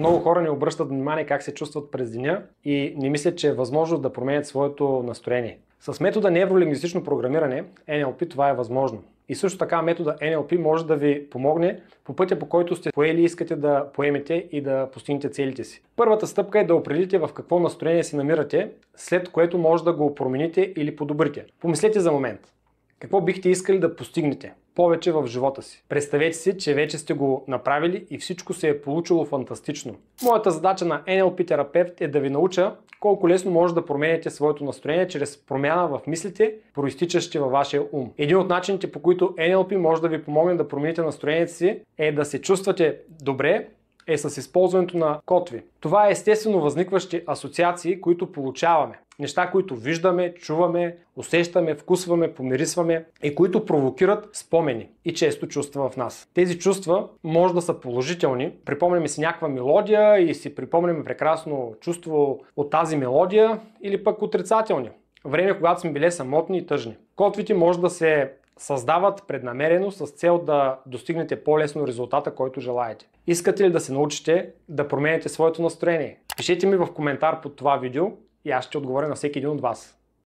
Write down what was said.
Много хора не обръщат внимание как се чувстват през деня и не мислят, че е възможно да променят своето настроение. С метода невролингвистично програмиране, NLP, това е възможно. И също така метода NLP може да ви помогне по пътя, по който сте поели и искате да поемете и да постигнете целите си. Първата стъпка е да определите в какво настроение се намирате, след което може да го промените или подобрите. Помислете за момент. Какво бихте искали да постигнете повече в живота си? Представете си, че вече сте го направили и всичко се е получило фантастично. Моята задача на NLP терапевт е да ви науча колко лесно може да променяте своето настроение чрез промяна в мислите, проистичащи във вашия ум. Един от начините, по които NLP може да ви помогне да промените настроението си, е да се чувствате добре, е с използването на котви. Това е естествено възникващи асоциации, които получаваме. Неща, които виждаме, чуваме, усещаме, вкусваме, помирисваме и които провокират спомени и често чувства в нас. Тези чувства може да са положителни. Припомняме си някаква мелодия и си припомняме прекрасно чувство от тази мелодия, или пък отрицателни. Време, когато сме били самотни и тъжни. Котвите може да се създават преднамерено с цел да достигнете по-лесно резултата, който желаете. Искате ли да се научите да промените своето настроение? Пишете ми в коментар под това видео и аз ще отговоря на всеки един от вас.